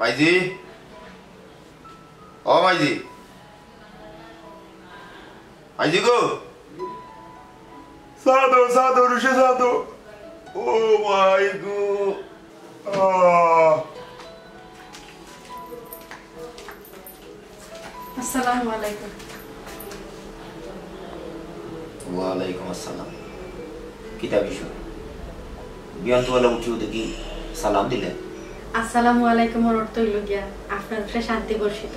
মাইজি ও মাইজি মাইজি গো সাদো রুশে সাদো ও মাই গো আসসালামু আলাইকুম। ওয়ালাইকুম আসসালাম। কিতা বিষয় বিয়ান্ত বলা উঠিও দেখি সালাম দিলে। আসসালামু আলাইকুম ওর অর্থ হইল গিয়া আপনার উপরে শান্তি বর্ষিত।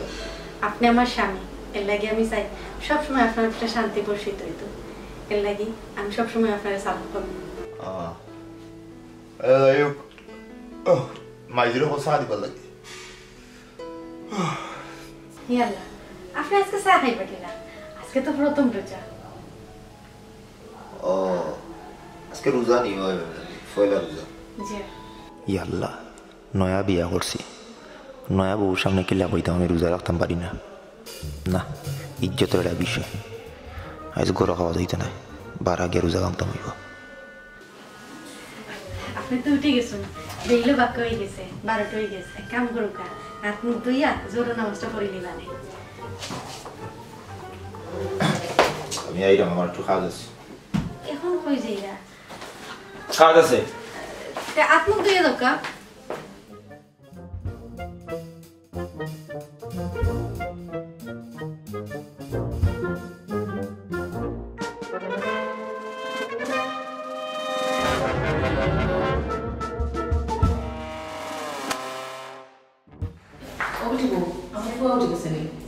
আপনি আমার স্বামী, এর লাগি আমি চাই সবসময় আপনার উপরে শান্তি বর্ষিত হইতো। এর লাগি আমি সবসময় আপনার সালাম করব। মাইজির কথা দিবার লাগে। ইয়াল্লা আপনি আজকে চা খাইবা কিনা? আজকে তো প্রথম রোজা। ও আজকে রোজা নি পয়লা রোজা। জি ইয়াল্লা নয়া বিয়া করছি, নয়া বউর সামনে কিলা কইতাম আমি রোজা রাখতাম পারি না। না ইজ্জতের একটা বিষয়, আজ গরো খাওয়া যাইতে নাই, বার আগে রোজা ভাঙতাম হইব। আপনি তো উঠে গেছেন, বেইলো বাক্য হয়ে গেছে, 12টা হয়ে গেছে। এক কাম করুক, হাত মুখ ধুইয়া জোরে নামাজটা পড়ে নিবানে। আমি আইরাম, আমার একটু কাজ আছে। এখন কই যাইয়া? কাজ আছে। হাত মুখ ধুইয়া দাও কা।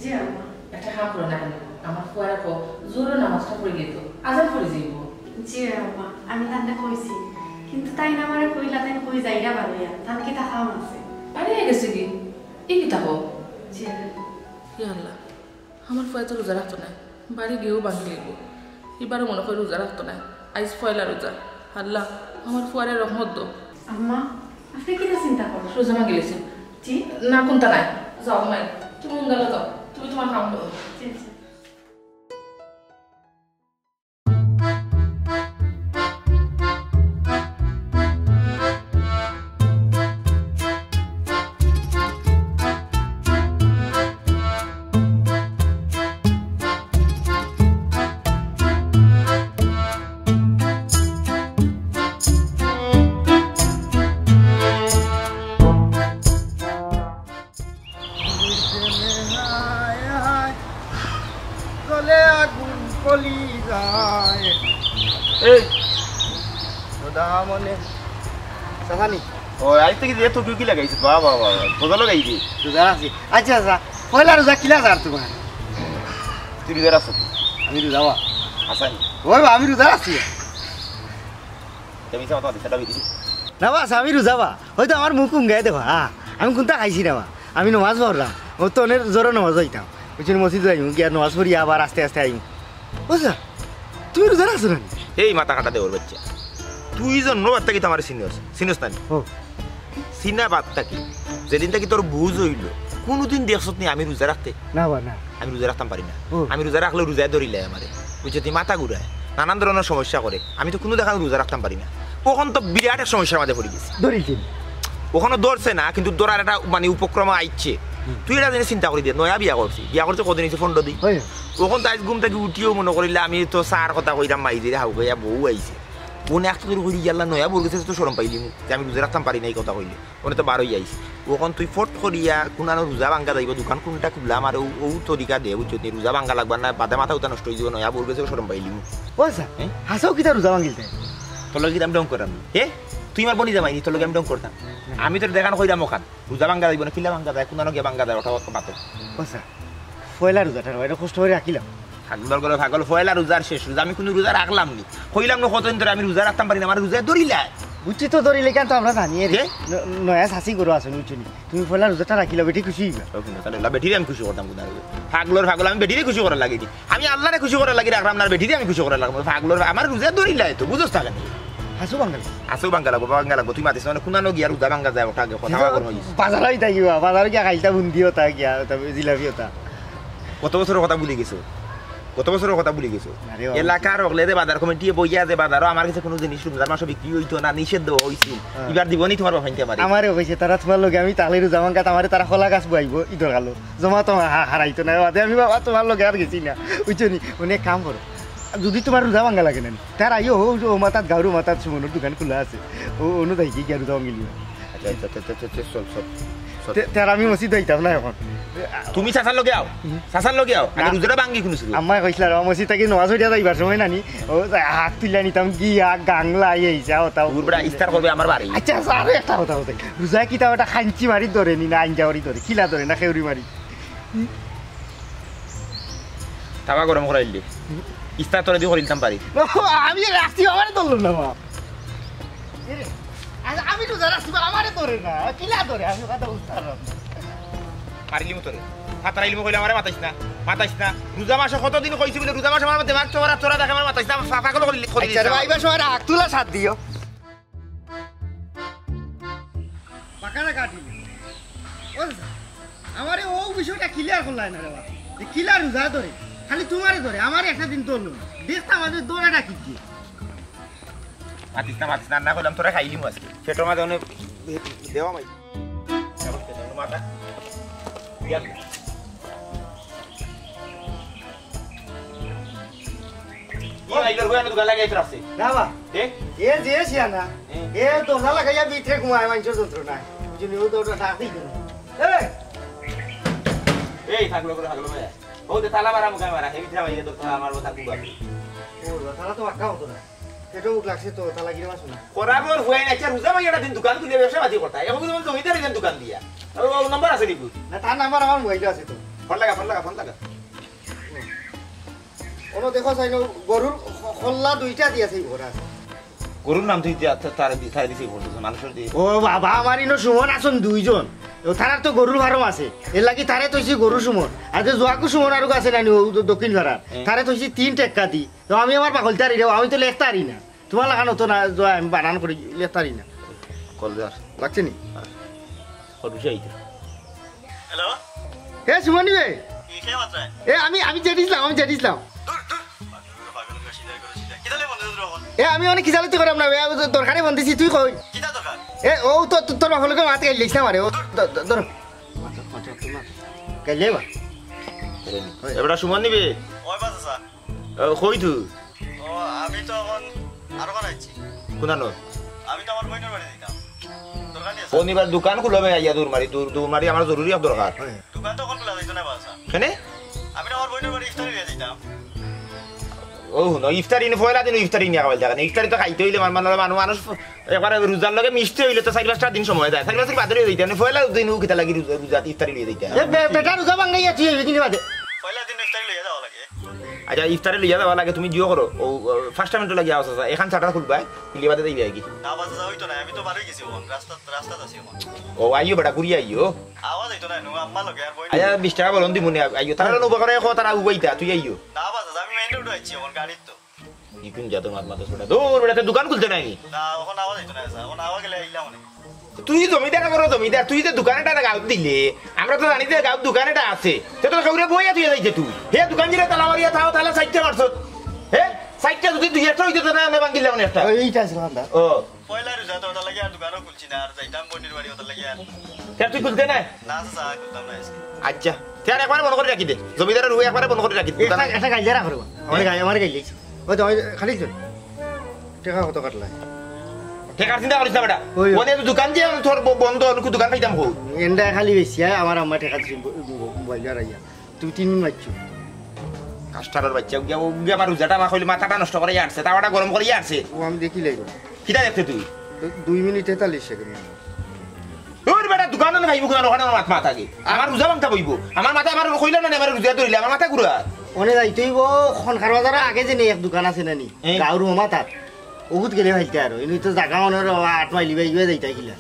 জি আম্মা। একটা হাম করে না আমার ফুয়া রাখো জোরে নামাজটা পড়ে গেত আজান পড়ে যাইব। জি আম্মা আমি তান্ডা কইছি, কিন্তু তাই না আমারে কইলা তাই কই যাইরা বারইয়া তান কি তা খাওয়া আছে আরে গেছে কি এই কি তাকো। জি আল্লাহ আমার ফুয়া তো রোজা রাখতো না, বাড়ি গিয়েও বাঁধি লিখবো। এবারও মনে করে রোজা রাখতো না, আজ পয়লা রোজা। আল্লাহ আমার ফুয়ারে রহমত দো। আম্মা আপনি কি চিন্তা করো? রোজা মা গেলেছে জি না কোনটা নাই যাও মাই, তুমি গেল যাও, তুমি তোমার কাম করো। জি জি আচ্ছা আচ্ছা পয়লা রোজা কিলা যার তোমার? তুই রোজা রাখছ? আমি তো যাওয়া আসানি ওই আমি রোজা আছি তুমি সামনে তোমার সেটা বিদি না বাস আমি রোজা বা হয়তো আমার মুখ উঙ্গাই দেখো আমি কোনটা খাইছি না বা আমি নমাজ পড়লাম ও তো অনেক জোরে নমাজ হইতাম বুঝছেন মসজিদ আইম গিয়া নমাজ পড়ি আবার আস্তে আস্তে আইম। বুঝছা তুমি রোজা রাখছো না? এই মাথা কাটা দে ওর বাচ্চা, তুই জন্য বার্তা কি তোমার সিনিয়স না সিনা বার্তা কি যেদিন থেকে তোর বুঝ হইল কোনোদিন দেখছত নি আমি রোজা রাখতে? না বা না আমি রোজা রাখতাম পারি না। আমি রোজা রাখলে রোজায় ধরিলে আমারে বুঝছে তুই মাথা ঘুরায় নানান ধরনের সমস্যা করে, আমি তো কোনো দেখানো রোজা রাখতাম পারি না। ওখান তো বিরাট এক সমস্যার মাঝে পড়ে গেছি। ধরিছি ওখানে ধরছে না কিন্তু ধরার একটা মানে উপক্রম আইচ্ছে। তুই এটা জিনিস চিন্তা করি দিয়ে নয়া বিয়া করছি, বিয়া করছে কদিন হয়েছে 15 দিন। ওখান তো আজ ঘুম থেকে উঠিও মনে করিলে আমি তো চার কথা কইলাম মাইজিরে হাউ গাইয়া বউ আইছে ওনে একটা তোর করি গেল নয়া বল গেছে তো সরম পাইলি যে আমি রোজা রাখতাম পারি না এই কথা কইলে ওনে তো বারোই আইছে। ওখান তুই ফট করিয়া কোনানো রোজা ভাঙ্গা যাইব দোকান কোনটা খুললাম আর ও তরিকা দে বুঝছো নি রোজা ভাঙ্গা লাগবার না বাদে মাথা উঠা নষ্ট হয়ে যাব নয়া বল গেছে সরম পাইলি ওসা হাসাও কি তা রোজা ভাঙ্গিলতে তোর লগে আমি ডং করাম হে তুই আমার বনি যাবাই তোর লগে আমি ডং করতাম আমি তোর দেখানো কইরাম ওখান রোজা ভাঙ্গা যাইব না কিলা ভাঙ্গা যায় কোনানো গিয়ে ভাঙ্গা যায় ওটা মাত্র ওসা পয়লা রোজাটা এটা কষ্ট করে রাখিলাম ভাগল করে ভাগল পয়লা রোজার শেষ রোজা আমি কোনো রোজা রাখলাম নি কইলাম না কতদিন ধরে আমি রোজা রাখতাম পারি না আমার রোজা ধরিলা বুঝছি তো ধরিলে কেন তো আমরা জানি রে নয়া শাসি করো আসুন বুঝছি তুমি পয়লা রোজাটা রাখিলা বেটি খুশি হইবা তাহলে বেটিরে আমি খুশি করতাম কোন ভাগলর ভাগল আমি বেটিরে খুশি করার লাগি আমি আল্লাহরে খুশি করার লাগি রাখলাম না বেটিরে আমি খুশি করার লাগবো ভাগলর আমার রোজা ধরিলা তো বুঝছ টাকা নেই হাসু বাঙ্গাল আসো বাঙ্গা লাগবো তুই মাতিস মানে কোনানো গিয়া রোজা ভাঙ্গা যায় ওটা কথা করো বাজারই থাকিবা বাজার গিয়া খাইতা বুন্দিও তা গিয়া জিলাপিও তা কত বছরের কথা ভুলে গেছো গত বছরের কথা ভুলে গেছো আরে বাবা। এলাকার হলে যে বাজার কমিটি বইয়া যে বাজারও আমার কাছে কোনো জিনিস রমজান মাসে বিক্রি হইতো না নিষেধ হইছিল এবার দিবনি তোমার বাফাইতে আমার আমারে কইছে তারা তোমার লগে আমি তালেরও যাওয়ান কাত আমারে তারা খোলা গাছ বইব ইদর গালো জমা তো হারাইতো না বাদে আমি বাবা তোমার লগে আর গেছি না বুঝছো নি অনেক কাম করো যদি তোমার রোজা ভাঙ্গা লাগে না তার আইও ও মাতাত গাউরু মাতাত সুমনের দোকান খোলা আছে ও অনুদাই কি আর রোজা ভাঙ্গিলি তার আমি মসজিদ হইতাম না এখন তুমি চাচার লগে আও চাচার লগে আও আমি রোজাটা ভাঙ্গি শুনছিল আম্মাই কইছিল আর মসজিদ থেকে নমাজ হইয়া যাইবার সময় নানি ও হাত তুলিয়া নিতাম গিয়া গাংলা আইসা ওটাও পুরোটা ইফতার করবে আমার বাড়ি আচ্ছা আরো একটা কথা হতে রোজা কি তা ওটা খাঞ্চি মারি ধরে নি না আইনজাওয়ারি ধরে কিলা ধরে না খেউরি মারি তাবা গরম করাইলি ইফতার তোরা দিয়ে করিতাম পারি আমি রাখছি আমারে ধরলো না মা আমি রোজা রাখছি আমারে ধরে না কিলা ধরে আমি কথা উত্তর পারিলি মতরে ফাতারাইলি কইলে আমারে মাতাইছ না রোজা মাসে কতদিন কইছি বলে রোজা মাসে আমার দেমাগ তোরা তোরা দেখে আমার মাতাইছ না পাগল করি আচ্ছা রে ভাই সময় রাখ তুলা সাথ দিও পাকাটা কাটি আমারে ও বিষয়টা ক্লিয়ার করলাই না রে বাবা কিলার রোজা ধরে খালি তোমারে ধরে আমারে একটা দিন ধরলো দেখতাম আমাদের দৌড়াটা কি কি মাতিস না করলাম তোরা খাইলি আজকে পেটের মাঝে অনেক দেওয়া মাই মাথা দোকান লাগাই আছে না বা এ যে সিয়ানা এ দোনা লাগাইয়া বিটরে ঘুমায় মানুষের যন্ত্রণা বুঝলি ও তো ওটা ডাক দিই এই থাকলো ভাই ও তো তালা মারা মুখে মারা হেভি থাকা তো আমার কথা কুবা ও তালা তো আক্কা হতো না সেটা উক লাগছে তো তালা গিরে মাসু না কোরাবর হই না চার রোজা মাইয়াটা দিন দোকান খুলে ব্যবসা বাজি করতা এখন তুমি জমিদার দিন দোকান দিয়া ও নাম্বার আছে নিবু না তার নাম্বার আমার মোবাইলে আছে তো ফোন লাগা ওনো দেখো চাই গরুর খল্লা দুইটা দিয়েছে ঘোড়া গরুর নাম তুই তার দিছে বলতেছ মানুষের দিয়ে ও বাবা আমার ইনো সুমন আছেন দুইজন তারার তো গরুর ফার্ম আছে এর লাগি তারে তৈছি গরু সুমন আর যে জোয়াকু সুমন আর আছে না দক্ষিণ ভাড়া তারে তৈছি 3 টেক্কা দি তো আমি আমার পাগল তারি রে আমি তো লেখতারি না তোমার লাগানো তো না আমি বানান করি লেখতারি না কলজার লাগছে নি কদুশে আইতে হ্যালো হে সুমন রে কি কে মাত্রা এ আমি জেডিসলাম পাগল করে সিধা করে সিধা কি দলে বন্ধু রহমান এ আমি অনেক কিজালতি করাম না দরকারে বন্ধ দিছি তুই কই কিটা দরকার এ ও তো তোর বাপলকে মাত গাইল লিখছ না মারে ও ধর গাইলে বা এবারে সুমন নিবে ওই বাস আছে কই তুই ও আমি তো এখন আরো বানাইছি কোনানো আমি তো আমার বইনের বাড়ি দিতাম দরকার নেই ও নিবার দোকান খুলবে আইয়া দূর মারি আমার জরুরি দরকার দোকান তো কোন খোলা যাইতো না বাসা কেনে আমি তো আমার বইনের বাড়ি ইফতারি দিয়ে দিতাম ও ন ইফতারি নি ফয়লা দিন ইফতারি নিয়া খাওয়াল জায়গা ইফতারি তো খাইতে হইলে মানুষ একবারে রোজার লগে মিশতে হইলে তো 4-5টা দিন সময় যায় 4-5 বাদে হইতে না ফয়লা দিন ও কিতা লাগি রোজা ইফতারি লিয়ে দিতে এ বেটা রোজা ভাঙাইয়া তুই এদিকে বাদে পয়লা দিন ইফতারি লইয়া যাওয়া লাগে আচ্ছা ইফতারি লিয়া যাওয়া লাগে তুমি জিও করো ও ফার্স্ট টাইম তো লাগিয়া আছে এখান চাটা খুলবা লিয়ে বাদে দিবি কি না বাস হইতো না আমি তো বাড়ি গেছি ওন রাস্তা আছি ওন ও আইও বেটা ঘুরি আইও আওয়াজ হইতো না আম্মা লগে আর বই আচ্ছা 20 টাকা বলন দিমুনি আইও তারা উপকারে কো তারা উবাইতা তুই আইও না বাস আমি মেইন রোড আইছি ওন গাড়ি তো ইকুন যা তোমার মাথা ছোটা দূর বেটা দোকান খুলতে নাই না ওখানে আওয়াজ হইতো না ওখানে আওয়াজ গেলে আইলাম না তুই জমিদার করো জমিদার তুই যে দোকানেটা গাঁত দিলে আমরা তো জানি যে গাঁত দোকানেটা আছে সে তো কাউরে বইয়া তুই যাইছে তুই হে দোকান জিরে তালা মারিয়া থাও তাহলে সাইডটা মারছ হে সাইডটা যদি দুই একটা হইতো না আমি ভাঙিলাম না একটা এইটা আছে বান্দা ও পয়লা রোজা তো ওটা লাগে আর দোকানও খুলছি না আর যাইতাম বইনের বাড়ি ওটা লাগে আর স্যার তুই খুলতে না না চা খুলতাম না আজকে আচ্ছা স্যার একবারে বন্ধ করে রাখি দে জমিদারের রুই একবারে বন্ধ করে রাখি দে একটা গাইলে রাখো রে আমার গাইলে ওই তো খালি চল টাকা কত কাটলা ঠেকার চিন্তা করিস না বেটা ওই। ওনে দোকান যে তোর বন্ধ অনুকু দোকান পাইতাম হো এন্ডা খালি বেশি আমার আম্মা টাকা দিছি মোবাইল আর আইয়া তুই 3 দিন মারছো কাস্টারের বাচ্চা গিয়া ও গিয়া আমার রোজাটা মা কইলে মাথাটা নষ্ট করে আসছে তাওয়াটা গরম করে আসছে ও আমি দেখি লাগবে কিটা দেখতে তুই 2 মিনিট 43 সেকেন্ড ওর বেটা দোকানে খাইব কোন ওখানে আমার মাথা থাকে আমার রোজা ভাঙতা বইব আমার মাথা আমার কইল না আমার রোজা ধরিলে আমার মাথা ঘুরা ওনে যাইতেই গো খনখার বাজার আগে যে নেই এক দোকান আছে নানি গাঁর মামা তার বহুত গেলে ভাইতে আর এনে তো জাগা মনের 8 মাইল বাইবে যাইতা কিলা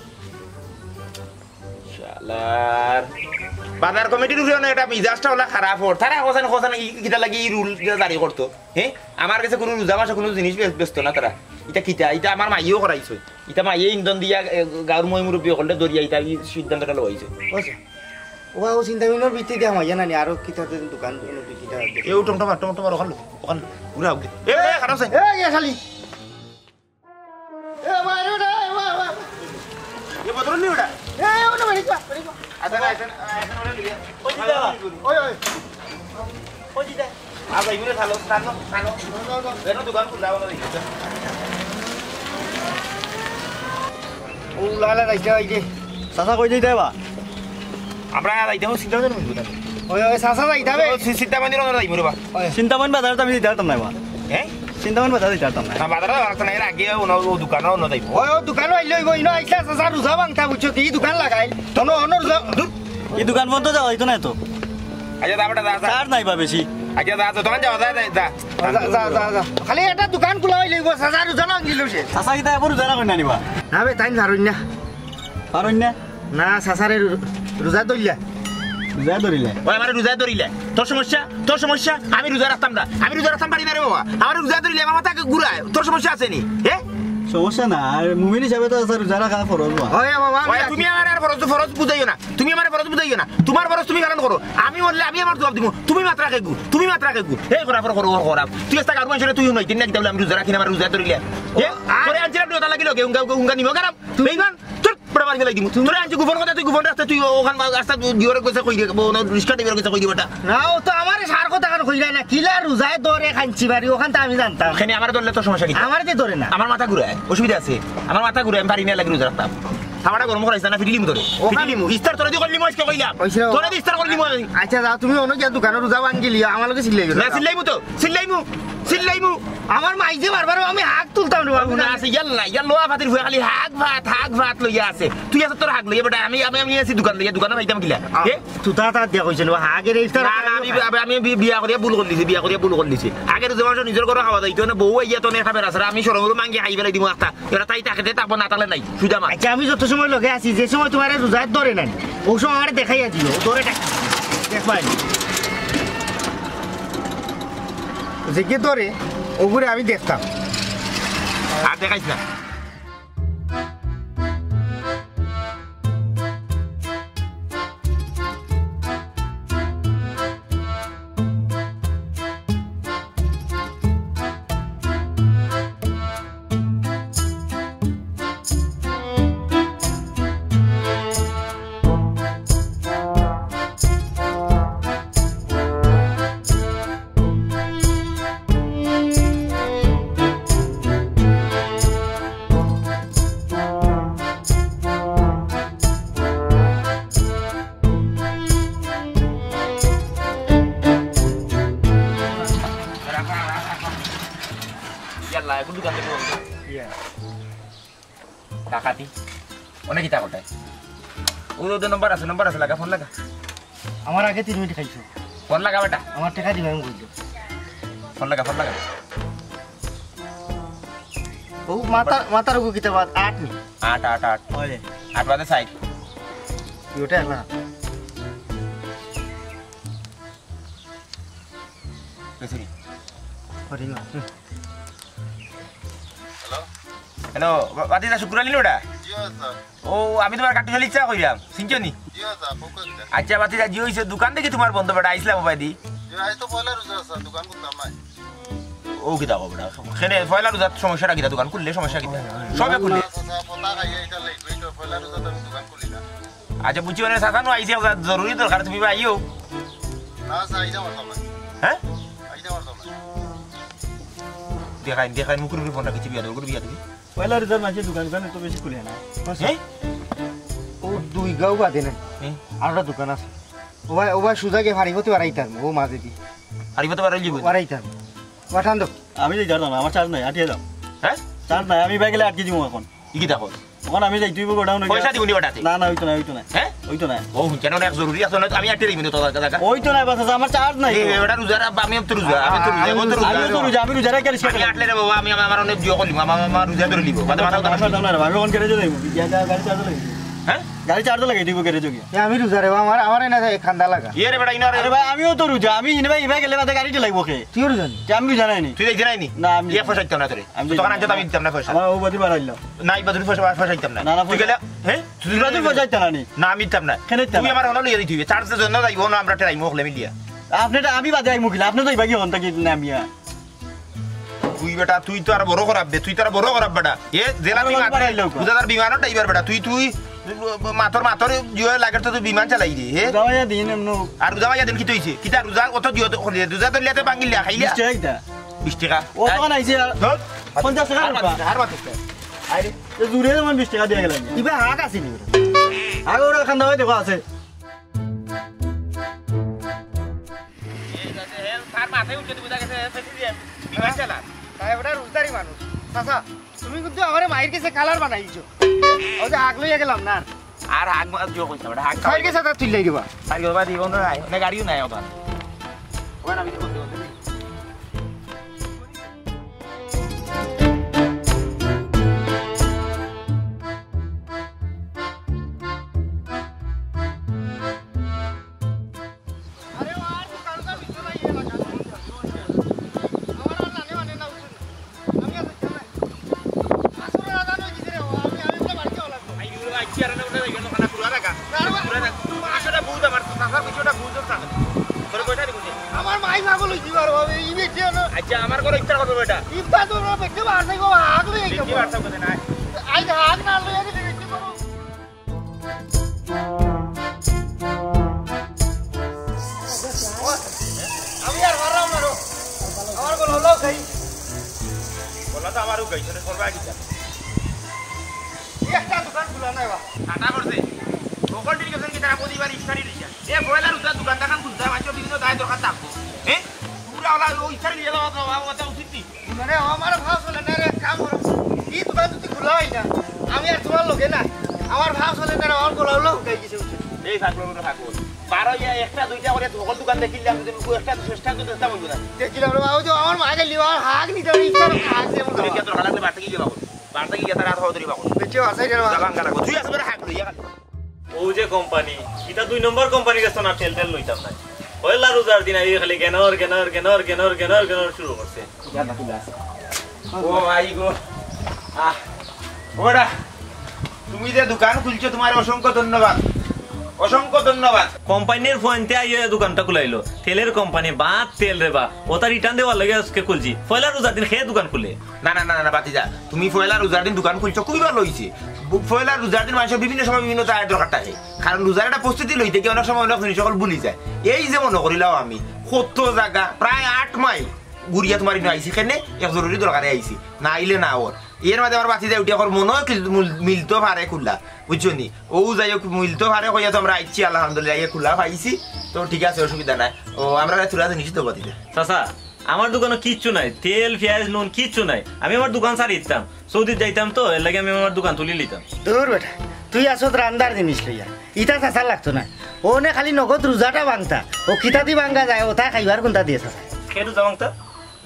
শালার বাজার কমিটির উপরে একটা মিজাজটা হলা খারাপ হর তারা কোসান কোসান কিটা লাগি রুল জারি করতো হ্যাঁ আমার কাছে কোনো রোজা মাসে কোনো জিনিস ব্যস্ত না তারা এটা কিটা এটা আমার মাইও করাইছে এটা মাইয়ে ইন্ধন দিয়া গাঁর মই মুরব্বী হলে দরিয়া এটা সিদ্ধান্তটা লইছে বুঝছ ওবা ও চিন্তা মিনোর ভিত্তি দিয়া মাইয়া নানি আরো কিতাতে দোকান দুই কিটা এ টমটম ওখান ওখান ঘুরে আউগে এ খারাপ আছে এ ইয়া শালি এ বাইরে রে এ বদরন নি ওটা এ ওটা বাইরে যা আচ্ছা ওরে লিয়া ওই ওই দিদা আ ভাই ঘুরে থালো বেনো দোকান খুলে দাও না দেখি ও লালা রাইতে আইছে চাচা কই যাইতে বা আমরা যাইতে হবে চিন্তা করুন ওই সাসা যাইতে হবে চিন্তা বান্ধি রঙ যাইব রে বা চিন্তামান বাজার আমি দিতে পারতাম না বা হ্যাঁ চিন্তামান বাজার দিতে পারতাম না না বাজারে রাখতে নাই আগে ও দোকানও ন যাইব ওই দোকান আইলে হইব ইনো আইছা সাসা রুজা বাংতা বুঝছো কি দোকান লাগাই তনো অনর এই দোকান বন্ধ যাওয়া হইতো না তো আচ্ছা দাবটা দা চার নাই বা বেশি আচ্ছা দা দোকান যাও যা যা খালি এটা দোকান খোলা হইলে হইব সাসা রুজা নাঙ্গিলো সে চাচা কিতা এবার রোজা রাখেন না নিবা না বে তাই ধারুন না পারুন না না সাসারে রোজা দইলা রোজা ধরিলে ওই আমার রোজা ধরিলে তোর সমস্যা আমি রোজা রাখতাম না আমি রোজা রাখতাম পারি না রে বাবা আমার রোজা ধরিলে আমার মাথাকে ঘুরায় তোর সমস্যা আছে নি হ্যাঁ সমস্যা না আর মুমিন হিসাবে তো রোজা রাখা ফরজ বা ওই বাবা ওই তুমি আমার আর ফরজ বুঝাইও না তুমি আমার ফরজ বুঝাইও না তোমার ফরজ তুমি কারণ করো আমি বললে আমি আমার জবাব দিব তুমি মাত্রা কেগু এই করা করো খারাপ তুই এসটা কারণ ছেলে তুই নই তিন না কিতাবলে আমি রোজা রাখি না আমার রোজা ধরিলে এ তোরে আনছিলাম রোজা লাগিলো হুঙ্গা নিমো খারাপ বেইমান তোর বড় মার গেলাই দিমু তোরে আনছি গোপন কথা তুই গোপন রাস্তা তুই ওখান রাস্তা দিওরে কইছে কই দিব না রিস্কা দিওরে কইছে কই দিবটা না ও তো আমার সার কথা কারণ কইলা না কিলা রোজায় দরে খানছি বাড়ি ওখান তো আমি জানতাম এখানে আমার ধরলে তোর সমস্যা কি আমার যে ধরে না আমার মাথা ঘুরায় অসুবিধা আছে আমার মাথা ঘুরায় আমি পারি না লাগি রোজা রাখতাম আমারটা গরম করাইছ না ফিলিম ধরে ফিলিম ইস্তার তোরে দি করলি মজকে কইলা তোরে দি ইস্তার করলি মজ আচ্ছা যাও তুমি অন্য গিয়া দোকানে রোজা বাঙ্গিলি আমার লগে সিল্লাইমু আমার মাইজে বারবার আমি হাত তুলতাম রে বাবু না আছে ইয়া লোয়া ভাতের হয়ে খালি হাক ভাত লইয়া আছে তুই আছে তোর হাক লইয়া বেটা আমি আছি দোকানে যাইতাম কিলা এ তুতা তা দিয়া কইছিল আগের ইফতার না আমি বিয়া করিয়া ভুল করে দিছি আগের জমানো নিজের ঘরে খাওয়া যাইতো না বউ ইয়া তো না খাবে রাসরা আমি সরমরু মাঙ্গি খাই বেলাই দিমু একটা এরা তাই তাকে তাপ না তালে নাই সুদা মা আচ্ছা আমি যত সময় লগে আছি যে সময় তোমার রোজায় ধরে নাই ও সময় আমার দেখাইয়া দিও ধরে দেখবাই যে কে ধরে ওগুরে আমি দেখতাম আর দেখাইছ না lah aku dukang dulu iya kakati অনেক কিতা করতে ওর তো নাম্বার আছে লাগা ফোন লাগা আমার আগে 3 মিনিট খাইছো ফোন লাগা বেটা আমার টাকা দিবা আমি কইছো ফোন লাগা ও মাতার গো কিতা বাত 8 নি 8 ওলে 8 বাজে সাইড ওটা না কেসরি ওরে না হ্যালো বাদি দা শুক্রালি লোডা জিও স্যার ও আমি তোমার কাটি চলে ইচ্ছা কইলাম সিনচনি জিও স্যার ফোকাস দে আচ্ছা বাদি দা জিও হইছে দোকান থেকে তোমার বন্ধ বেটা আইসলাম বাবা দি জিও আই তো পয়লা রোজা স্যার দোকান করতাম নাই ও কিতা কো বেটা খেনে পয়লা রোজা সমস্যাটা কিতা দোকান খুললে সমস্যা কিতা সবে খুললে স্যার পতা খাইয়া এটা লেট হইল পয়লা রোজা তো দোকান খুলি না আচ্ছা বুঝছি মানে সাসানো আইছে জরুরি দরকার তুমি আইও না স্যার আইডা মারতাম না হ্যাঁ আইডা মারতাম না দেখাই মুকুর ফোন রাখছি বিয়া দরকার বিয়া তুমি পয়লা রোজা মাঝে দোকান তো বেশি খুলে না হ্যাঁ ও দুই গাও বাদে না আরটা দোকান আছে ও ভাই সুজাকে ফারিবতে বাড়াইতাম ও মাঝে দি আরিবা তো বাড়াই লিবো বাড়াইতাম পাঠান দো আমি যাই জানো না আমার চার্জ নাই আটিয়ে যাও হ্যাঁ চার্জ নাই আমি বাইকে আটকে দিব এখন কি দেখো এখন আমি যাই তুই গোডাউন পয়সা দিবনি বাটাতে না না হইতো না হ্যাঁ হইতো না ও কেন না জরুরি আছে না আমি আটে দিবনি তো দাদা হইতো না বাস আমার চার্জ নাই এটা রুজারা আমি তো রুজা আমি রোজা কেন আমি আটলে রে বাবা আমি আমার অনেক জিও করিম আমার রুজা ধরে লিবো বাদে মাথা আমি ফোন কেটে যাই গাড়ি চার্জ লাগি হ্যাঁ গাড়ি চার্জ লাগাই দিব গ্যারেজে গিয়ে আমি রোজা রে আমার আমার এনে খান্দা লাগা ইয়ে রে বেটা ইনা রে আরে ভাই আমিও তো রোজা আমি হিনে ভাই ইবা গেলে বাদে গাড়িতে লাগবো কে তুইও রোজা নি আমি রোজা নাই নি তুই দেখি নাই নি না আমি ইয়ে পয়সা দিতাম না তোরে তখন আনতে আমি দিতাম না পয়সা আমার ও বাদি বাড়াইলো না এই বাদুর পয়সা দিতাম না না, না, তুই গেলে হ্যাঁ তুই বাদি বাজাইতা না নি না আমি দিতাম না কেন দিতাম তুই না? আমার হলো লিয়ে দিবি চার্জের জন্য যাইবো না আমরা ট্রাই মোখলে মিলিয়া আপনি আমি বাদে আই মুখিলা আপনি তো ইবা কি হন থাকি নামিয়া তুই বেটা তুই তো আর বড় খারাপ বে তুই তো আর বড় খারাপ বেটা এ জেলা আমি বিমান বাড়াইলো কো। বুঝাদার বিমানও ড্রাইভার বেটা তুই মাথর জিও লাগে তো তুই বিমান চালাই দে হে যাওয়া দিন এমনো আর রোজা মাইয়া দিন কি তৈছে কিতা রোজা অত জিও তো রোজা তো লিয়াতে বাঙ্গিলিয়া খাইলিয়া চাইতা 20 টাকা ও তো নাইছে ধর 50 টাকা রূপা আর মাত্র আইরে জুড়ে যেমন 20 টাকা দিয়ে গেলাম ইবা হাক আছে নি আগে ওরা খান্দা হয়ে দেখো আছে তার মাথায় উঠে বুঝা গেছে প্রেসিডেন্ট বিমান চালা তাই ওটা রোজদারি মানুষ চাচা তুমি কিন্তু আমারে মাইর কাছে কালার বানাইছো ও যে হাক লইয়া গেলাম না আর হাগ জিও কইছ বেটা হাগ মাইর কাছে তা তুইলাই দিবা আর গবা দিব না না গাড়িও নাই ওটা ওয়া না ভিডিও করতে হবে আরে আর তো কারণটা ভিতরে নাই এলা আমার আর জানে মানে না উঠুন আমি আর জানা আসলে না জানো কি রে আমি তো বাড়িতে লাগবো আই গুলো আইছি আর না ওটা গেল খানা পুরা রাখা পুরা রাখা আসলে বুঝ আমার তাসার কিছুটা বুঝ থাকে তোর কয়টা দিবি আমার মাই পাগল হইছি আর হবে ই বেচে না আচ্ছা আমার করে ইচ্ছা করবে বেটা ইফতা তো না বেচে বার নাই গো হাক লইয়া কি গেল বার্তা কথা না আই হাক না লইয়া গেলে বেচে করো আমি আর হারাম না রো আমার কোন হলো খাই বলা তো আমারও কইছে রে করবা কি একটা দোকান খোলা নাই বা কাটা করছে সকল ডিলিগেশন কি তারা প্রতিবার ইফতারি দিছে এ বয়লার উঠা দোকান দেখান খুলতে মাঝে বিভিন্ন দায় দরকার থাকবো হ্যাঁ পুরা ওলা ও ইফতারি নিয়ে যাওয়া কথা উচিত নি মানে আমার ভাব চলে না রে কাম করো কি দোকান তুই খোলা হয় না আমি আর তোমার লোকে না আমার ভাব চলে না আমার গোলা হলো গাই কিছু এই থাকলো না থাকবো 12 ইয়া একটা দুইটা করে সকল দোকান দেখিলাম যদি একটা চেষ্টা করতে চেষ্টা করব না দেখিলাম রে বাবু আমার মাকে লিবা হাক নিতে ইফতার হাক দে তুই কি তোর হালাতে বাড়তে কি যাবো বাড়তে কি তারা হাত ধরি বাবু বেচে আসাই রে দাবাং গালা তুই আসবে হাক লইয়া ও যে কোম্পানি এটা 2 নম্বর কোম্পানি গেছ না তেল তেল লইতাম না পয়লা রোজার দিন আই খালি গেনর শুরু করছে ও ভাই গো আহ ওড়া তুমি যে দোকান খুলছো তোমার অসংখ্য ধন্যবাদ অসংখ্য ধন্যবাদ কোম্পানির ফোনতে আইয়ে দোকানটা খুলাইলো তেলের কোম্পানি বা তেল রে বা ওটা রিটার্ন দেওয়ার লাগে আজকে খুলছি পয়লা রোজার দিন খেয়ে দোকান খুলে না না না না বাতিজা তুমি পয়লা রোজার দিন দোকান খুলছো খুবই ভালো হয়েছে পয়লা রোজার দিন মানুষের বিভিন্ন সময় বিভিন্ন চায়ের দরকার থাকে কারণ রোজার একটা প্রস্তুতি লইতে কি অনেক সময় অনেক জিনিস সকল ভুলি যায় এই যে মনে করিলাম আমি 70 জায়গা প্রায় 8 মাইল গুড়িয়া তোমার ইনো আইছি কেনে এক জরুরি দরকারে আইছি না আইলে না ওর এর মাঝে আমার বাতি যায় উঠে এখন মনে মিলতো পারে খুললা বুঝছো নি ও যাই হোক মিলতো পারে কইয়া তো আমরা আইছি আলহামদুলিল্লাহ ইয়ে খুলা পাইছি তো ঠিক আছে অসুবিধা নাই ও আমরা তুলা জিনিস তো বাতিতে চাচা আমার দোকানে কিচ্ছু নাই তেল পেঁয়াজ নুন কিচ্ছু নাই আমি আমার দোকান ছাড়ি দিতাম সৌদি যাইতাম তো এর লাগে আমি আমার দোকান তুলি লিতাম দূর বেটা তুই আসত রান্দার জিনিস লইয়া ইটা চাচা লাগতো না ও নে খালি নগদ রোজাটা ভাঙতা ও কিতা দি ভাঙ্গা যায় ওটা খাইবার কোনটা দিয়ে চাচা খেয়ে যাবাং তো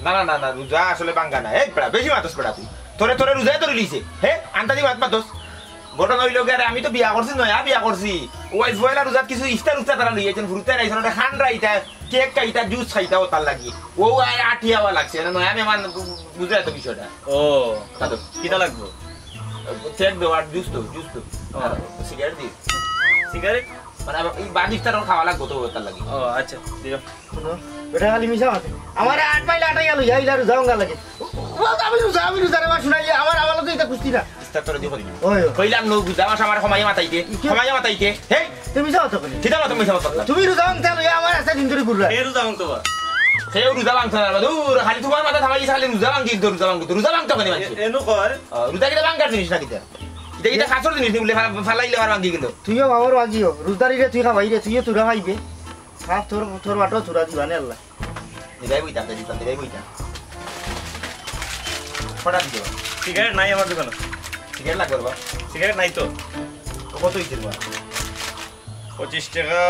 না না না না রোজা আসলে বাঙ্গা না এই পড়া বেশি মাতস পড়া তুই তোরে তোরে রোজাই তোরে লিছে হে আন্তাজি মাত মাতস ঘটনা হইল গিয়ে আমি তো বিয়া করছি নয়া বিয়া করছি ওয়াইস বয়লা রোজাত কিছু ইফতার উফতার তারা লইয়েছেন ফুরতে রাইছেন ওটা খান রাইতা কেক খাইতা জুস খাইতা ও তার লাগি ও আঠিয়াওয়া লাগছে না নয়া মেমান বুঝে তো বিষয়টা ও কিটা লাগবো কেক দেও আর জুস তো সিগারেট দি সিগারেট মানে এই বাদ ইফতার খাওয়া লাগবো তো তার লাগি ও আচ্ছা দিও বেটা খালি মিশা মাতে আমার 8 মাইল আটাই গেল ইলা রোজা ভাঙ্গা লাগে আমি রোজা রে বাস শুনাইলে আমার আমালো তো এটা কুস্তি না ইফতার তোরে দিব দিবি ওই কইলাম নো বুঝা আমার সময় মাতাইতে হেই তুমি মিশা মাতে কইলে কিটা মত মিছা কথা তুমি রোজা ভাঙতে লইয়া আমার আছে দিন ধরে ঘুররা খেয়ে যাবাং তো বা সেও রোজা ভাঙছ না দূর খালি তোমার মাথা থামাই খালি রোজা ভাঙতো কেন মানে এনো কর রোজা কিটা ভাঙার জিনিস না কিটা এটা খাসর জিনিস নিলে ফালাইলে আর ভাঙি গেল তুইও বাবার বাজিও রোজারি রে তুই খাবাই রে তুইও তুরা খাইবে খাপ তোর বাটো তুরা দিবানে আল্লাহ দিবাই বইতা ফটা দিও সিগারেট নাই আমার দোকানে সিগারেট লাগবে বাবা সিগারেট নাই তো কত হইছিল বাবা 25 টাকা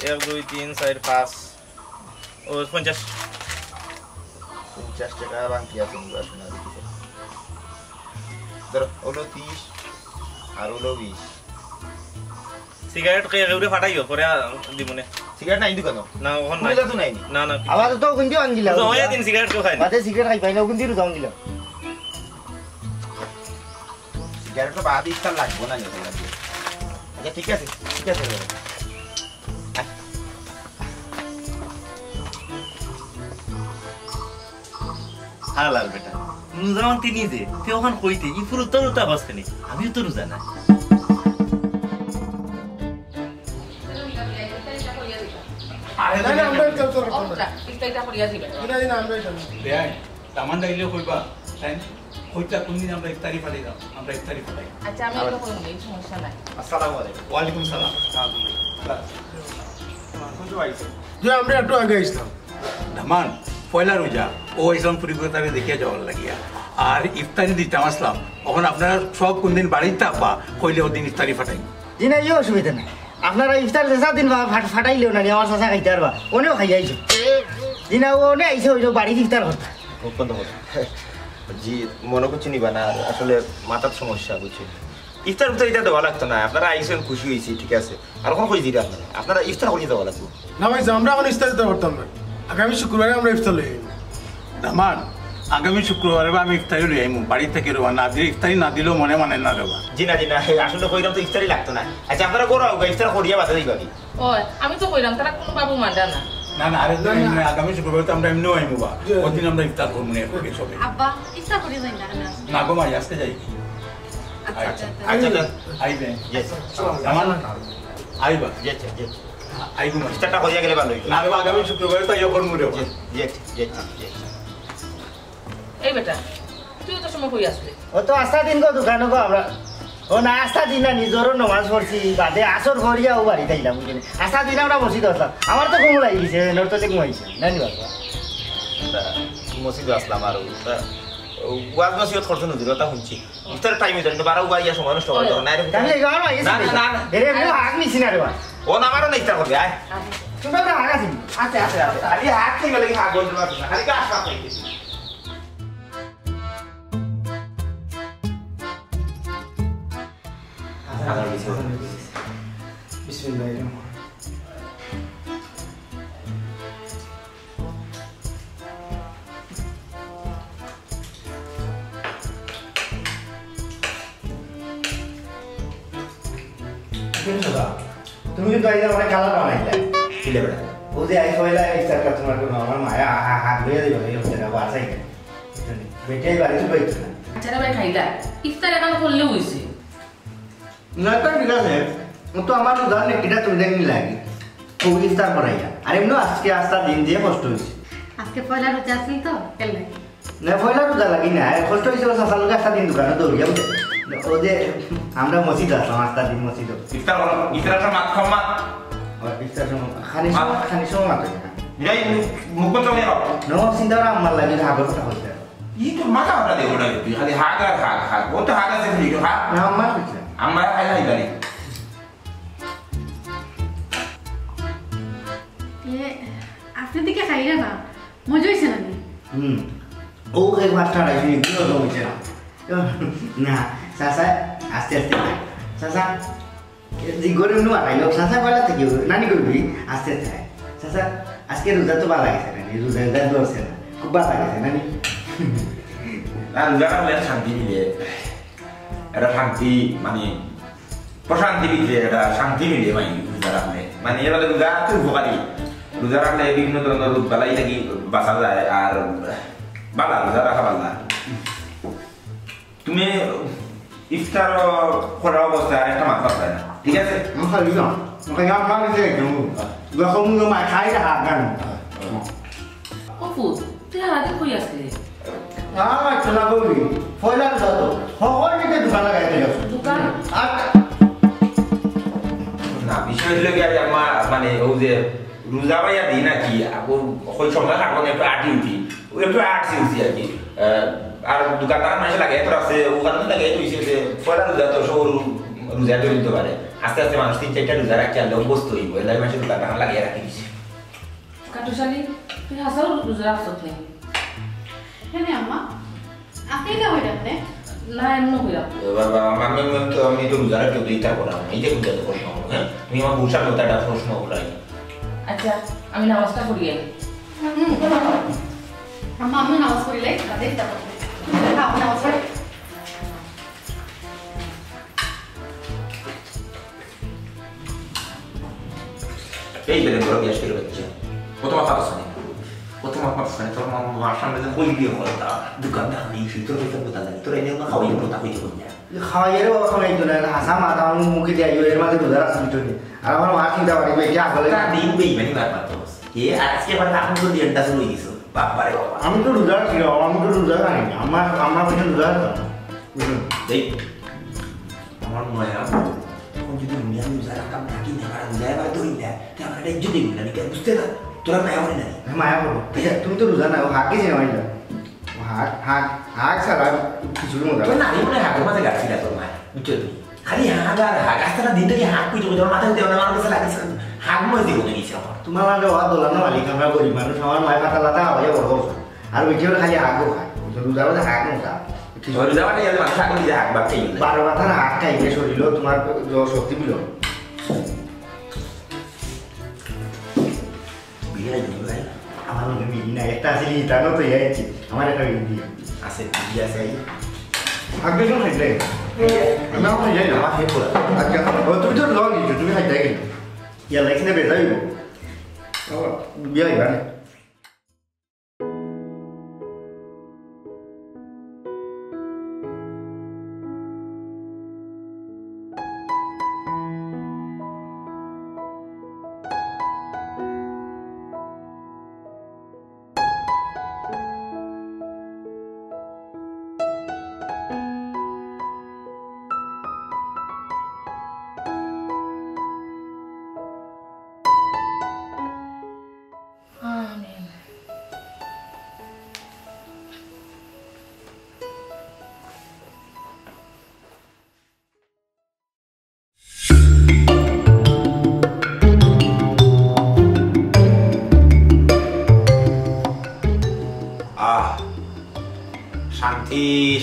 1 2 3 4 5 ও 50 টাকা বাকি আছে বাবা না দিতে ধরো হলো 30 আর হলো 20 সিগারেট খেয়ে এগুলো ফাটাইও পরে দিমনে সিগারেট নাই দোকানো না ওখান নাই তো নাই না না আবার তো কোন দিন আনজিলা ওই দিন সিগারেট কেউ খায় না বাদে সিগারেট খাই পাই না কোন দিন রুজাও দিলা সিগারেট তো বাদ ইস্তার লাগবো না নিতে লাগবে আচ্ছা ঠিক আছে হালাল বেটা রুজামান তিনি যে তুই ওখান কইতে ই পুরো তোর তো আবাস খানি আমিও তো রোজা না তামান ডাইলে কইবা তাই কইতা কোনদিন আমরা ইফতারি ফাটাই দাও আমরা ইফতারি ফাটাই আচ্ছা আমি এটা কই নেই সমস্যা নাই আসসালামু আলাইকুম ওয়ালাইকুম সালাম কোন তো আইছে যে আমরা একটু আগে আসলাম দামান পয়লা রোজা ও এইসব পরিবর্তনে দেখিয়া যাওয়ার লাগিয়া আর ইফতারি দিতাম আসলাম তখন আপনারা সব কোনদিন বাড়িতে থাকবা কইলে ওদিন ইফতারি ফাটাই জি না ইয়ে অসুবিধা নাই আপনারা ইফতার চেঁচা দিন ফাটাইলেও না আমার চাচা খাইতে পারবা ওনেও খাই আইছো জি না ওনে আইসে হইলো বাড়িতে ইফতার করতা জি মনে করছি নিবা না আসলে মাথার সমস্যা বুঝছি ইফতার উত্তর এটা দেওয়া লাগতো না আপনারা আইসেন খুশি হয়েছি ঠিক আছে আর কখন কই দিটা আপনারা ইফতার করিয়ে দেওয়া লাগতো না ভাই আমরা এখন ইফতার দিতে পারতাম না আগামী শুক্রবারে আমরা ইফতার লই দামান আগামী শুক্রবারে আমি ইফতারি লই আইমু বাড়ি থেকে রোবা না দিলে ইফতারি না দিলেও মনে মানে না রোবা জি না আসলে কইলাম তো ইফতারি লাগতো না আচ্ছা আপনারা গোড়া ইফতার করিয়া বাধা দিবা কি ও আমি তো কইলাম তারা কোনো বাবু মানডা না না না আরেকদিন আগামী শুক্রবারে তো আমরা এমনিও আইমু বা ওদিন আমরা ইফতার করবো না এরপরে সবে আব্বা ইফতার করি যাই না না গো মাই আজকে যাই আচ্ছা আইবে দামান আইবা আইবো মাই ইফতারটা করিয়া গেলে ভালো হইতো না রে আগামী শুক্রবারে তো ইয়ে করবো রে এই বেটা তুই তো সময় কই আসলি ও তো আস্থা দিন গো দোকানে গো আমরা ও না আস্থা দিন না নিজেরও নমাজ পড়ছি বাদে আসর ভরিয়া ও বাড়িতে আইলাম বুঝলি আস্থা দিন আমরা বসি দরতাম আমার তো ঘুম লাগিছে নর্ততে ঘুমাইছে নানি বাবা মসজিদে আসলাম আর ওয়াজ নসিহত করতে নদীর কথা শুনছি ইফতারের টাইম হইতো বারো বাড়িয়া সময় নষ্ট করে না তাহলে গাওয়া না এরে এমনি হাক নিছি না রে বা ও না আমারও না ইফতার করবে আয় তুমি একটা হাক আছি আছে খালি হাত থেকে গেলে হাত বলতে পারছি না খালি কাজ কাজ হইতেছি বিসমিল্লাহির তুমি কিন্তু আইলে অনেক কালার বানাইলে কিলে বেড়া ও যে আই হইলা ইস্তার কা তোমার কোনো আমার মায়া হাত ধুয়ে দিবা এই হচ্ছে না বাসাই বেটাই বাড়ি তো বাইতো না আচ্ছা ভাই খাইলা ইফতার এখন করলে হইছে না তো ঠিক আছে তো আমার উদাহরণ এটা তুমি দেখনি লাগে ও ইস্তার করাইয়া আর এমনি আজকে আস্তা দিন দিয়ে কষ্ট হইছে আজকে পয়লা রোজা আসলি তো কেন না পয়লা রোজা লাগি না কষ্ট হইছে সাসাল আস্তা দিন দোকানে দৌড়িয়া ও যে আমরা মসজিদ আসলাম আস্তা দিন মসজিদ ইফতার করো ইফতারটা মাত খাম্মা ইফতার খানি সময় মাত্র মিরাই মুখ চলে যাও নবাব চিন্তা করা আমার লাগে আগর কথা বলতে ই তো মাথা ওটা দেবো না তুই খালি হাগ আর হাগ ও তো হাগ আছে ফ্রি হাগ না আমার বুঝছে আমরা খাই নাই জানি আপনি দিকে খাইলে না মজা হয়েছে না ও এক মাস্টার আইসি বিও জমেছে না না সাসা আস্তে আস্তে খাই সাসা জিগরে নো আইলো সাসা বলা থেকে নানি করবি আস্তে আস্তে খাই সাসা আজকে রোজা তো ভালো লাগছে নানি রোজা ধরছে না খুব ভালো লাগছে নানি আর রোজাটা হলে শান্তি মিলে এটা শান্তি মানে প্রশান্তি মিলে এটা শান্তি মিলে রোজা রাখলে মানে এর রোজা খুব উপকারী রোজা রাখলে বিভিন্ন ধরনের রোগ বালাই থাকি বাঁচা যায় আর বালা রোজা রাখা বালা তুমি ইফতার করার অবস্থায় আরেকটা মাছ পাবে না ঠিক আছে খালি না খাই আমার কাছে যখন মা খাই না হাত গান অপু তুই হারাতে কই আসলি আমার চলা বলি ফয়লা যত সকল দিকে দোকান লাগাইতে যাচ্ছ দোকান না বিষয় হলো কি আমার মানে ও যে রোজা ভাইয়া দিই নাকি ওই সময় থাকবো একটু আটি উঠি ওই একটু আটছি উঠছি আর কি আর দোকানদার মানুষ লাগে তো আছে ওখানে লাগে তুইছে যে পয়লা রোজা তো সৌর রোজা ধরে দিতে পারে আস্তে আস্তে মানুষ 3-4টা রোজা রাখতে আনলে অভ্যস্ত হইব এলাই মানুষের দোকানটা লাগিয়ে রাখি দিছে কাটুশালি তুই হাসাও রোজা রাখছত নেই হ্যাঁ আম্মা আপনি কে হইলেন না এমন হইয়া বাবা আমি তো রোজা রাখতে ইফতার করা এই যে রোজা তো করি হ্যাঁ তুমি আমার বউর সামনে ওটা প্রশ্ন বলাই আচ্ছা আমি নামাজটা পড়ি আনি আম্মা আমি নামাজ পড়িলাই তাদের তারপর আপনি নামাজ পড়ে এই বেলে বড় গ্যাস করে বাচ্চা কত মাথা বসানি তোর মার সামনে যে বই দিয়ে বলতা দোকানদার নেই ফিল্টার হইতে কথা লাগে তোর এনে না খাওয়াই কথা হইতে বল না খাওয়াইয়ের বাবা খাওয়াই তো না হাসা মাথা আমার মুখে দিয়ে এর মাঝে রোজা রাখছি ভিতরে আর আমার মা চিন্তা করে বেঁচে আগলে তা দিন বেইমানি ব্যাপার তো এ আজকে আবার এখন তো দিনটা শুরু হয়ে গেছে বাবারে বাবা আমি তো রোজা রাখছি আমি তো রোজা রাখি আমার পিছনে রোজা রাখতাম দেখ আমার মায়া এখন যদি আমি রোজা রাখতাম নাকি না আর রোজা এবার ধরি না তা আমার এটা ইজ্জত দিবি না নাকি বুঝতে না তোরা মায়া হলে না মায়া করবো তুমি তো রোজা না হাঁক গেছে না হাঁক ছাড়া কিছুর মতো তোর নারী মনে হাঁকের মাঝে গাড়ছি না তোর মায়া বুঝছো তুই খালি হাঁক আর হাঁক আস্তে দিন থেকে হাঁক কুইতে তোর মাথায় দেওয়া আমার কাছে লাগছে হাঁক মরে দিব না নিচে আমার তোমার লাগে ওয়া দোলা না মালিক আমরা গরিব মানুষ আমার মায়ের পাতা লাতা হয়ে বড় আর ওই যে খালি হাঁকও খায় রোজা বাদে হাঁক না রোজা মানে মানুষ হাঁক নিজে হাঁক বা খেয়ে বারো মাথার হাঁক খাইবে শরীর তোমার শক্তি বিল আমার মনে মিলি না একটা আছে ইটানো তো যাচ্ছি আমার একটা মিলি আছে বিয়ে আছে আগে কোন খাইলে আমি আমার যাই না আমার হেড পড়া আচ্ছা তুমি তো লং দিছো তুমি খাইতে গেলে ইয়া লাইক না বেজাই গো বিয়া ইবানে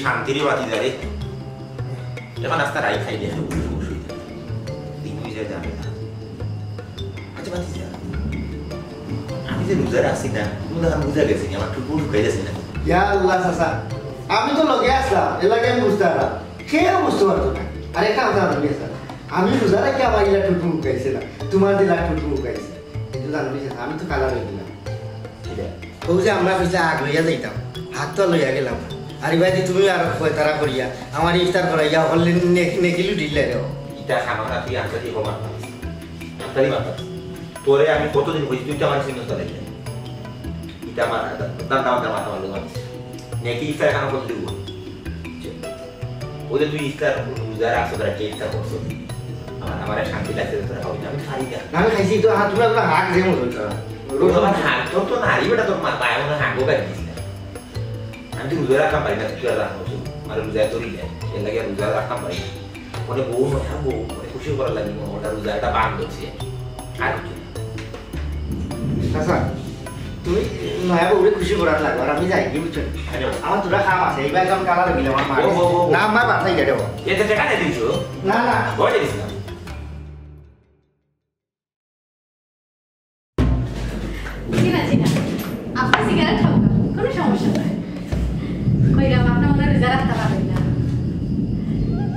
শান্তির বাতি যারে এখন আস্তে রাই খাই দিয়ে দিন হয়ে যায় যাবে না আচ্ছা বাতি যা আমি যে রোজা রাখছি না তুমি তো আমি বুঝা গেছি আমার টুকু ঢুকাই যাচ্ছি না ইয়া আল্লাহ চাচা আমি তো লগে আসলাম এলাকায় আমি বুঝতে পারলাম খেয়েও বুঝতে পারতো না আর একটা কথা জানবি আমি রোজা রাখি আমার ইলা টুটু মুখাইছে না তোমার দিলা টুটু মুখাইছে কিন্তু জানবি আমি তো কালা হয়ে দিলাম ও যে আমরা কইছে আগ লইয়া যাইতাম হাত তো লইয়া গেলাম আর ভাই তুমি আর তারা করিয়া আমার ইফতার করাইয়া হলে নেকিলু দিলে রে ইটা খানো না তুই আনসারি প্রমাণ পাচ্ছিস আনসারি মাথা তোরে আমি কতদিন কইছি তুই তো আমার সিনেমা চলে গেলে ইটা আমার দাম মাথা মারলে মানিস নেকি ইফতার খানো করতে দিব ওদের তুই ইফতার রোজা রাখছো তোরা কে ইফতার করছো আমার শান্তি লাগছে তোরা খাবি আমি খাই না আমি খাইছি তো হাত তোরা হাক যে মতো তোমার হাক তো নারী বেটা তোর পায়ে মনে হাঁকও কাটিস না আমি তো রোজা রাখতাম পারি না তুই আর রাখবো মানে রোজা তরি যায় এর লাগে রোজা রাখতাম পারি না মনে বউ নয় বউ মানে খুশি করার লাগে ওটা রোজা একটা বান করছে আর কিছু আচ্ছা তুমি নয়া বউরে খুশি করার লাগবে আর আমি যাই কি বুঝছো আমার তোরা খাম আছে এইবার যখন কালার গেলে আমার মা না আমার বাসাই গেলে এতে টাকা দিয়ে দিছো না না বলে দিস না আপনি সিগারেট খাবেন কোনো সমস্যা নাই কইলাম আপনি ওনার রোজা রাখতে পারবেন না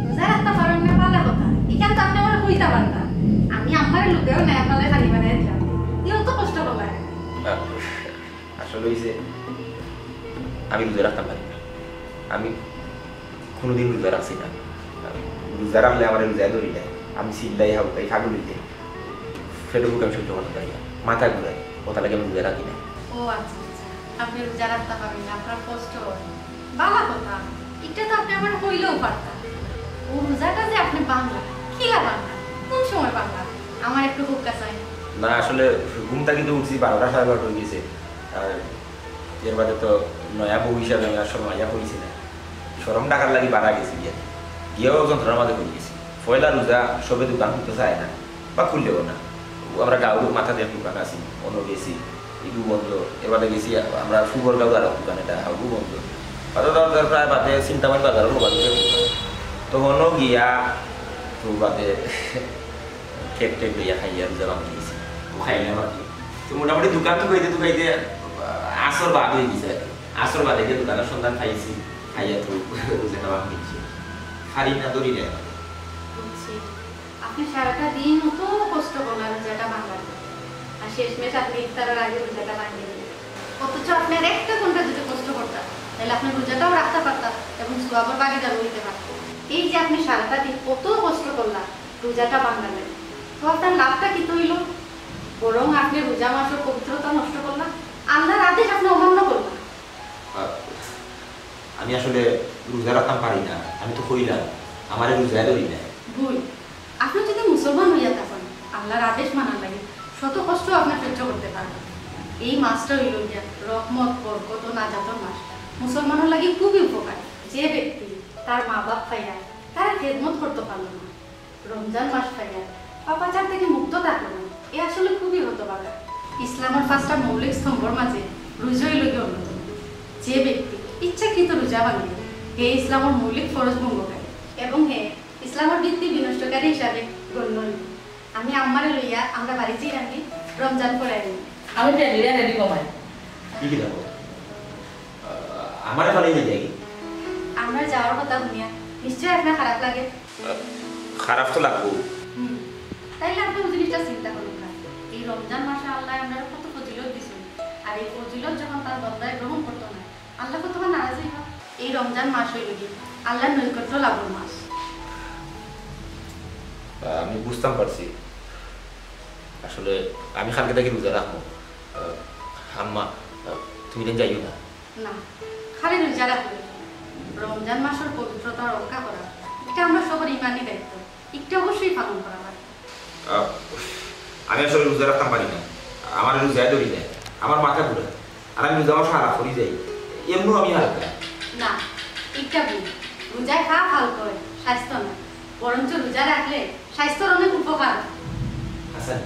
রোজা রাখতে পারবেন না ভালো কথা এখান তো আপনি আমার হইতে পারেন না আমি আমার লোকেও না আপনাদের খালি বানাই দিলাম এও তো কষ্ট করলাম আসলে হইছে আমি রোজা রাখতাম পারি না আমি কোনোদিন রোজা রাখছি না রোজা রাখলে আমার রোজা ধরি যায় আমি সিল্লাই হাউতাই খাগুলি দিই ফেটবুক আমি সহ্য করতে পারি না মাথা ঘুরাই কথা লাগে আমি রোজা রাখি না ও আচ্ছা আচ্ছা আপনি রোজা রাখতে পারবেন না আপনার কষ্ট ভালো কথা এটা তো আপনি আমার হইলেও পারতেন ও রোজাটা যে আপনি বাংলা কিলা বাংলা কোন সময় বাংলা আমার একটু হুক্কা চাই না আসলে ঘুমটা কিন্তু উঠছি 12টা 12:30 হয়ে গেছে আর এর বাদে তো নয়া বউ হিসাবে আমি আর সময় মাইয়া পড়েছি না সরম টাকার লাগি বাড়া গেছি গিয়েও যন্ত্রণার মাঝে পড়ে গেছি পয়লা রোজা সবে দোকান খুলতে চায় না বা খুললেও না আমরা গাঁও মাথা দিয়ে দোকান আছি অন্য গেছি ইগু বন্ধ এবারে গেছি আমরা সুগর গাঁও আর দোকান এটা হাগু বন্ধ বাজার প্রায় বাদে চিন্তামান বাজারও বাজে তখনও গিয়া তো বাদে কেক টেক লইয়া খাইয়া রোজা বান্ধি দিয়েছি ও খাইলাম আর কি তো মোটামুটি দোকান টুকাইতে আসর বাদ হয়ে গেছে আর কি আসর বাদে গিয়ে দোকানের সন্ধান খাইছি খাইয়া তো রোজাটা বান্ধি দিয়েছি খারি না দড়ি নেয় বুঝছি আপনি সারাটা দিন তো কষ্ট করলেন রোজাটা ভাঙার আর শেষমেশ আপনি ইফতারের আগে রোজাটা ভাঙিয়ে দিলেন অথচ আপনার একটা ঘন্টা যদি কষ্ট করতেন তাহলে আপনি রোজাটাও রাখতে পারতেন এবং সোয়াবের ভাগিদারও হইতে পারতেন এই যে আপনি সারাটা দিন কত কষ্ট করলেন রোজাটা ভাঙালেন তো আপনার লাভটা কি তৈল বরং আপনি রোজা মাসের পবিত্রতা নষ্ট করলেন আল্লাহর আদেশ আপনি অমান্য করলেন আমি আসলে রোজা রাখতাম পারি না আমি তো কইলাম আমার রোজায় ধরি না ভুল আপনি যদি মুসলমান হইয়া থাকেন আল্লাহর আদেশ মানার লাগে শত কষ্ট আপনার সহ্য করতে পারবেন এই মাসটা হইল গিয়া রহমত বরকত ও নাজাতের মাস মুসলমানের লাগে খুবই উপকারী যে ব্যক্তি তার মা বাপ পাইয়া তারা খেদমত করতে পারলো না রমজান মাস পাইয়া পাপাচার থেকে মুক্ত থাকলো না এ আসলে খুবই হতভাগা ইসলামের 5টা মৌলিক স্তম্ভর মাঝে রোজা হইল গিয়া অন্যতম যে ব্যক্তি ইচ্ছাকৃত রোজা ভাঙে হে ইসলামের মৌলিক ফরজ ভঙ্গকারী এবং হে ইসলামের ভিত্তি বিনষ্টকারী হিসাবে গণ্য হইল আমি আম্মারে লইয়া আমরা বাড়িতেই রাখি রমজান করাই নিই আমি রেডি কমাই কি কি দেখো আমার ভালোই হয়ে যায় আমরা যাওয়ার কথা শুনিয়া নিশ্চয়ই আপনার খারাপ লাগে খারাপ তো লাগবো তাইলে আপনি ওই জিনিসটা চিন্তা করুন না এই রমজান মাসে আল্লাহ আমরা কত ফজিলত দিয়েছেন আর এই ফজিলত যখন তার বন্দায় গ্রহণ করতো না আল্লাহ কত নারাজই হয় এই রমজান মাস হইল কি আল্লাহর নৈকট্য লাভের মাস আমি বুঝতাম পারছি আসলে আমি কালকে থেকে রোজা রাখবো আম্মা তুমি দেন যাইও না না খালি রোজা রাখবে রমজান মাসের পবিত্রতা রক্ষা করা এটা আমরা সবার ইমানি দায়িত্ব এটা অবশ্যই পালন করা হয় আমি আসলে রোজা রাখতাম পারি না আমার রোজায় ধরি না আমার মাথা ঘুরে আর আমি রোজা মাসে হারা করি যাই এমন আমি হালকা না এটা ভুল রোজায় খাওয়া হালকা হয় স্বাস্থ্য না বরঞ্চ রোজা রাখলে স্বাস্থ্যর অনেক উপকার হাসান